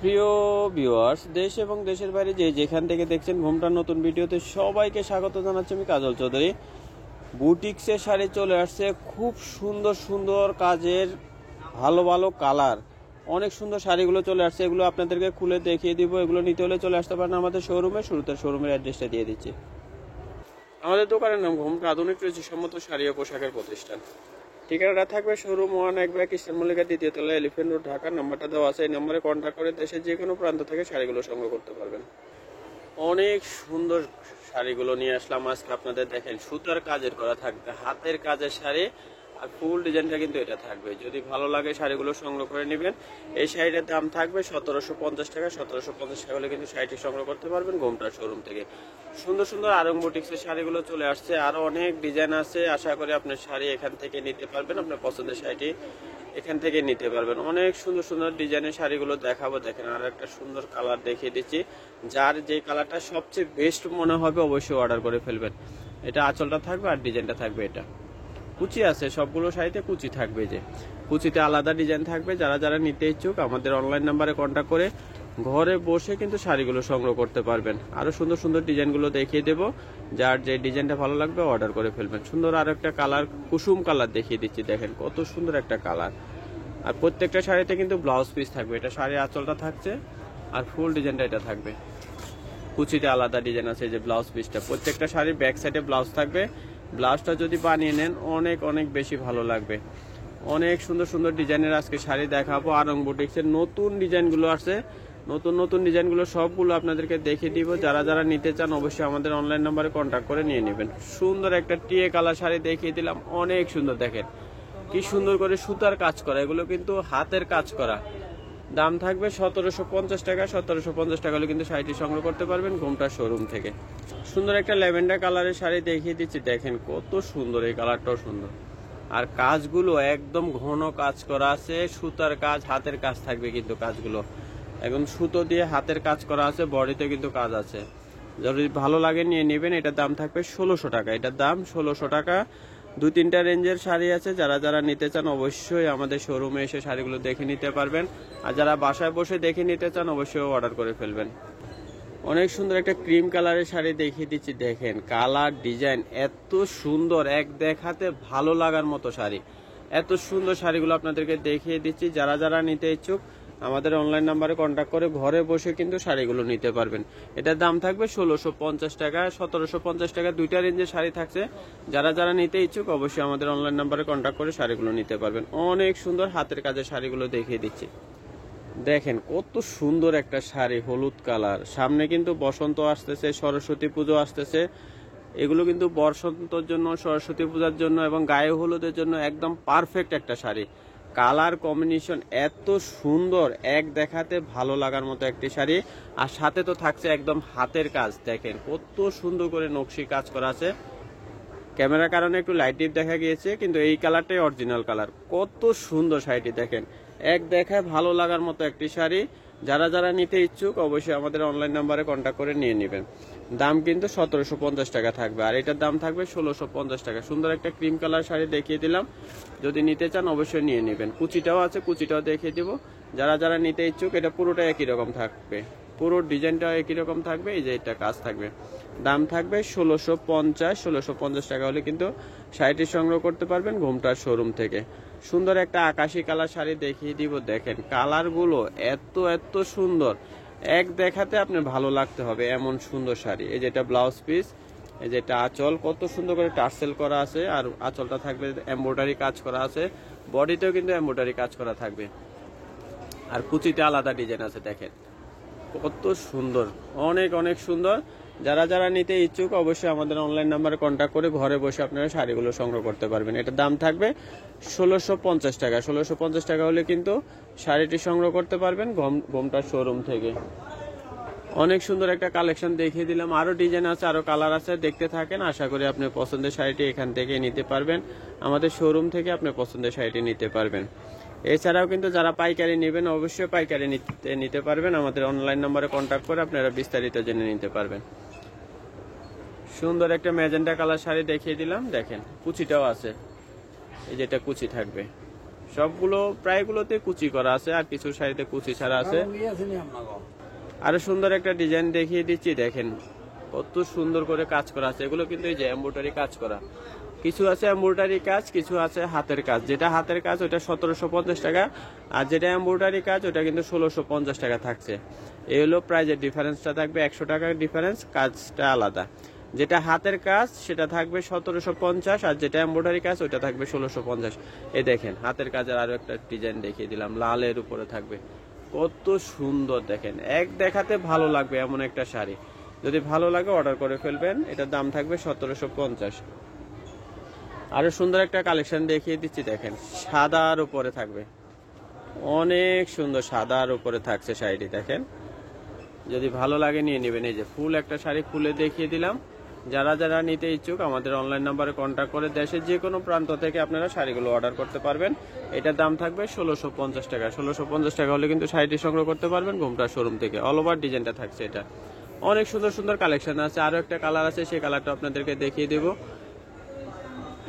প্রিয় ভিউয়ার্স, দেশ এবং দেশের বাইরে যে যেখান থেকে দেখছেন ঘুমটার নতুন ভিডিওতে সবাইকে স্বাগত জানাচ্ছি। আমি কাজল চৌধুরী। বুটিক্সের শাড়ি চলে আসছে, খুব সুন্দর সুন্দর কাজের, ভালো ভালো কালার, অনেক সুন্দর শাড়িগুলো চলে আসছে। এগুলো আপনাদেরকে খুলে দেখিয়ে দিব। এগুলো নিতে হলে চলে আসতে পারেন আমাদের শোরুমে। শুরুতে শোরুমের অ্যাড্রেসটা দিয়ে দিচ্ছি। আমাদের দোকানের নাম ঘুমটা আধুনিক রুচিসম্মত শাড়ি ও পোশাকের প্রতিষ্ঠান। ঠিকানাটা থাকবে শোরুম 1 খ্রিস্টান মল্লিকা, দ্বিতীয় তলা, এলিফেন্ট রোড, ঢাকা। নাম্বারটা দেওয়া আছে, এই নম্বরে কন্ট্যাক্ট করে দেশের যে কোনো প্রান্ত থেকে শাড়িগুলো সংগ্রহ করতে পারবেন। অনেক সুন্দর শাড়িগুলো নিয়ে আসলাম আজকে আপনাদের। দেখেন, সুতার কাজের করা থাকবে, হাতের কাজের শাড়ি, আর ফুল ডিজাইনটা কিন্তু এটা থাকবে। যদি ভালো লাগে শাড়িগুলো সংগ্রহ করে নেবেন। এই শাড়িটার দাম থাকবে 1750 টাকা। 1750 টাকা হলে কিন্তু শাড়িটি সংগ্রহ করতে পারবেন ঘুমটার শোরুম থেকে। সুন্দর সুন্দর আরং বুটিক্সের শাড়িগুলো চলে আসছে, আরো অনেক ডিজাইন আছে। আশা করি আপনার শাড়ি এখান থেকে নিতে পারবেন, আপনার পছন্দের শাড়িটি এখান থেকে নিতে পারবেন। অনেক সুন্দর সুন্দর ডিজাইনের শাড়িগুলো দেখাবো। দেখেন, আর একটা সুন্দর কালার দেখিয়ে দিচ্ছি। যার যে কালারটা সবচেয়ে বেস্ট মনে হবে অবশ্যই অর্ডার করে ফেলবেন। এটা আঁচলটা থাকবে আর ডিজাইনটা থাকবে। এটা কুচি আছে, সবগুলো শাড়িতে কুচি থাকবে। যে কুচিতে আলাদা ডিজাইন থাকবে। যারা যারা নিতে ইচ্ছুক আমাদের অনলাইন নাম্বারে কন্ট্যাক্ট করে ঘরে বসে কিন্তু শাড়িগুলো সংগ্রহ করতে পারবেন। আরো সুন্দর সুন্দর ডিজাইনগুলো দেখিয়ে দেবো। যার যে ডিজাইনটা ভালো লাগবে অর্ডার করে ফেলবেন। সুন্দর আর একটা কালার, কুসুম কালার দেখিয়ে দিচ্ছি। দেখেন কত সুন্দর একটা কালার। আর প্রত্যেকটা শাড়িতে কিন্তু ব্লাউজ পিস থাকবে। এটা শাড়ির আঁচলটা থাকছে আর ফুল ডিজাইনটা এটা থাকবে। কুচিতে আলাদা ডিজাইন আছে। যে ব্লাউজ পিসটা, প্রত্যেকটা শাড়ির ব্যাক সাইডে ব্লাউজ থাকবে। ব্লাউজটা যদি বানিয়ে নেন অনেক অনেক বেশি ভালো লাগবে। অনেক সুন্দর সুন্দর ডিজাইনের আজকে শাড়ি দেখাবো। আরং বুটিক্সের নতুন ডিজাইনগুলো আছে, নতুন নতুন ডিজাইনগুলো সবগুলো আপনাদেরকে দেখিয়ে দিব। যারা যারা নিতে চান অবশ্যই আমাদের অনলাইন নাম্বারে কন্ট্যাক্ট করে নিয়ে নেবেন। সুন্দর একটা টিয়ে কালার শাড়ি দেখিয়ে দিলাম, অনেক সুন্দর। দেখেন কি সুন্দর করে সুতার কাজ করা, এগুলো কিন্তু হাতের কাজ করা। দাম থাকবে 1750 টাকা। 1750 টাকা হলে কিন্তু শাড়িটি সংগ্রহ করতে পারবেন ঘুমটার শোরুম থেকে। সুন্দর একটা ল্যাভেন্ডার কালারের শাড়ি দেখিয়ে দিচ্ছি। দেখেন কত সুন্দর, এই কালারটাও সুন্দর। আর কাজগুলো একদম ঘন কাজ করা আছে, সুতার কাজ, হাতের কাজ থাকবে কিন্তু কাজগুলো একদম সুতো দিয়ে হাতের কাজ করা আছে। বডিতে কিন্তু কাজ আছে। যদি ভালো লাগে নিয়ে নেবেন। এটার দাম থাকবে 1600 টাকা। এটার দাম 1600 টাকা। 2-3টা রেঞ্জের শাড়ি আছে। যারা যারা নিতে চান অবশ্যই আমাদের শোরুমে এসে শাড়িগুলো দেখে নিতে পারবেন। আর যারা বাসায় বসে দেখে নিতে চান অবশ্যই অর্ডার করে ফেলবেন। অনেক সুন্দর একটা ক্রিম কালারের শাড়ি দেখিয়ে দিচ্ছি। দেখেন কালার, ডিজাইন এত সুন্দর, এক দেখাতে ভালো লাগার মতো শাড়ি। এত সুন্দর শাড়িগুলো আপনাদেরকে দেখিয়ে দিচ্ছি। যারা যারা নিতে ইচ্ছুক আমাদের অনলাইন নাম্বারে কন্ট্যাক্ট করে ঘরে বসে কিন্তু শাড়িগুলো নিতে পারবেন। এটার দাম থাকবে 1650 টাকা। 1750 টাকা। 2টা রেঞ্জের শাড়ি থাকছে। যারা যারা নিতে ইচ্ছুক অবশ্যই আমাদের অনলাইন নাম্বারে কন্ট্যাক্ট করে শাড়িগুলো নিতে পারবেন। অনেক সুন্দর হাতের কাজের শাড়িগুলো দেখিয়ে দিচ্ছি। দেখেন কত সুন্দর একটা শাড়ি, হলুদ কালার। সামনে কিন্তু বসন্ত আসতেছে, সরস্বতী পুজো আসতেছে। এগুলো কিন্তু বসন্তর জন্য, সরস্বতী পূজার জন্য এবং গায়ে হলুদের জন্য একদম পারফেক্ট একটা শাড়ি। কালার কম্বিনেশন এত সুন্দর, এক দেখাতে ভালো লাগার মতো একটি শাড়ি। আর সাথে তো থাকছে একদম হাতের কাজ। দেখেন কত সুন্দর করে নকশি কাজ করা আছে। ক্যামেরার কারণে একটু লাইট ডিপ দেখা গিয়েছে, কিন্তু এই কালারটাই অরিজিনাল কালার। কত সুন্দর শাড়িটি দেখেন, এক দেখায় ভালো লাগার মতো একটি শাড়ি। যারা যারা নিতে ইচ্ছুক অবশ্যই আমাদের অনলাইন নাম্বারে কন্ট্যাক্ট করে নিয়ে নেবেন। দাম কিন্তু 1750 টাকা থাকবে। আর এটার দাম থাকবে 1650 টাকা। সুন্দর একটা ক্রিম কালার শাড়ি দেখিয়ে দিলাম। যদি নিতে চান অবশ্যই নিয়ে নেবেন। কুচিটাও আছে, কুচিটাও দেখিয়ে দিব। যারা যারা নিতে ইচ্ছুক, এটা পুরোটা একই রকম থাকবে, পুরো ডিজাইনটাও একই রকম থাকবে। এই যে এটা কাজ থাকবে। দাম থাকবে 1650। 1650 টাকা হলে কিন্তু শাড়িটি সংগ্রহ করতে পারবেন ঘুমটার শোরুম থেকে। সুন্দর একটা আকাশি কালার শাড়ি দেখিয়ে দিব। দেখেন কালারগুলো এত এত সুন্দর, এক দেখাতে আপনি ভালো লাগতে হবে এমন সুন্দর শাড়ি। এই যেটা ব্লাউজ পিস, এই যেটা আঁচল, কত সুন্দর করে টার্সেল করা আছে। আর আঁচলটা থাকবে এমব্রয়ডারি কাজ করা আছে। বডিতেও কিন্তু এমব্রয়ডারি কাজ করা থাকবে। আর কুচিতে আলাদা ডিজাইন আছে। দেখেন কত সুন্দর, অনেক অনেক সুন্দর। যারা যারা নিতে ইচ্ছুক অবশ্যই আমাদের অনলাইন নাম্বারে কন্ট্যাক্ট করে ঘরে বসে আপনারা শাড়িগুলো সংগ্রহ করতে পারবেন। এটার দাম থাকবে 1650 টাকা। 1650 টাকা হলে কিন্তু শাড়িটি সংগ্রহ করতে পারবেন ঘুমটার শোরুম থেকে। অনেক সুন্দর একটা কালেকশন দেখিয়ে দিলাম। আরো ডিজাইন আছে, আরো কালার আছে, দেখতে থাকেন। আশা করি আপনি পছন্দের শাড়িটি এখান থেকে নিতে পারবেন। আমাদের শোরুম থেকে আপনি পছন্দের শাড়িটি নিতে পারবেন। এছাড়াও কিন্তু যারা পাইকারি নেবেন অবশ্যই পাইকারি নিতে পারবেন। আমাদের অনলাইন নম্বরে কন্ট্যাক্ট করে আপনারা বিস্তারিত জেনে নিতে পারবেন। সুন্দর একটা ম্যাজেন্টা কালার শাড়ি দেখিয়ে দিলাম। দেখেন কুচিটাও আছে, এই যেটা কুচি থাকবে। সবগুলো প্রায়গুলোতে কুচি করা আছে, আর কিছু শাড়িতে কুচি ছাড়া আছে। আরো সুন্দর একটা ডিজাইন দেখিয়ে দিচ্ছি, দেখেন কত সুন্দর করে কাজ করা আছে। এগুলো কিন্তু এই যে এমব্রয়ডারি কাজ করা, কিছু আছে এমব্রয়ডারি কাজ, কিছু আছে হাতের কাজ। যেটা হাতের কাজ ওটা 1750 টাকা, আর যেটা এমব্রয়ডারি কাজ ওটা কিন্তু 1650 টাকা থাকছে। এই হলো প্রাইজের ডিফারেন্সটা, থাকবে 100 টাকার ডিফারেন্স, কাজটা আলাদা। যেটা হাতের কাজ সেটা থাকবে 1750, আর যেটা এমব্রয়ডারি কাজ ওটা থাকবে 1650। এই দেখেন হাতের কাজের আরো একটা ডিজাইন দেখিয়ে দিলাম, লালের উপরে থাকবে, কত সুন্দর দেখেন। এক দেখাতে ভালো লাগবে এমন একটা শাড়ি, যদি ভালো লাগে অর্ডার করে ফেলবেন। এটার দাম থাকবে 1750। আরো সুন্দর একটা কালেকশন দেখিয়ে দিচ্ছি, দেখেন সাদার উপরে থাকবে, অনেক সুন্দর সাদার উপরে থাকছে শাড়িটি। দেখেন যদি ভালো লাগে নিয়ে নেবেন। এই যে ফুল একটা শাড়ি খুলে দেখিয়ে দিলাম। যারা যারা নিতে ইচ্ছুক আমাদের অনলাইন নাম্বারে কন্ট্যাক্ট করে দেশের যে কোনো প্রান্ত থেকে আপনারা শাড়িগুলো অর্ডার করতে পারবেন। এটার দাম থাকবে 1650 টাকা। 1650 টাকা হলে কিন্তু শাড়িটি সংগ্রহ করতে পারবেন ঘুমটা শোরুম থেকে। অল ওভার ডিজাইনটা থাকছে এটা। অনেক সুন্দর সুন্দর কালেকশন আছে। আরো একটা কালার আছে, সেই কালারটা আপনাদেরকে দেখিয়ে দেব।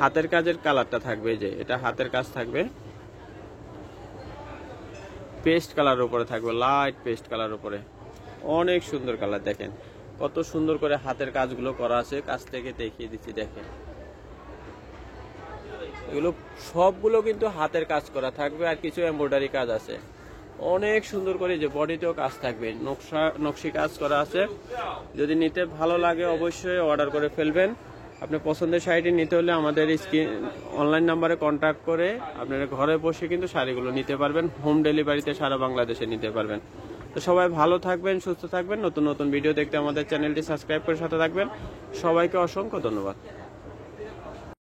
হাতের কাজের কালারটা থাকবে, যে এটা হাতের কাজ থাকবে, পেস্ট কালার উপরে থাকবে, লাইট পেস্ট কালার উপরে, অনেক সুন্দর কালার। দেখেন কত সুন্দর করে হাতের কাজগুলো করা আছে, কাছ থেকে দেখিয়ে দিচ্ছি। দেখেন এগুলো সবগুলো কিন্তু হাতের কাজ করা থাকবে, আর কিছু এমব্রয়ডারি কাজ আছে। অনেক সুন্দর করে যে বডিতেও কাজ থাকবে, নকশি কাজ করা আছে। যদি নিতে ভালো লাগে অবশ্যই অর্ডার করে ফেলবেন। আপনি পছন্দের শাড়িটি নিতে হলে আমাদের অনলাইন নাম্বারে কন্ট্যাক্ট করে আপনারা ঘরে বসে কিন্তু শাড়িগুলো নিতে পারবেন। হোম ডেলিভারিতে সারা বাংলাদেশে নিতে পারবেন। তো সবাই ভালো থাকবেন, সুস্থ থাকবেন। নতুন নতুন ভিডিও দেখতে আমাদের চ্যানেলটি সাবস্ক্রাইব করে সাথে থাকবেন। সবাইকে অসংখ্য ধন্যবাদ।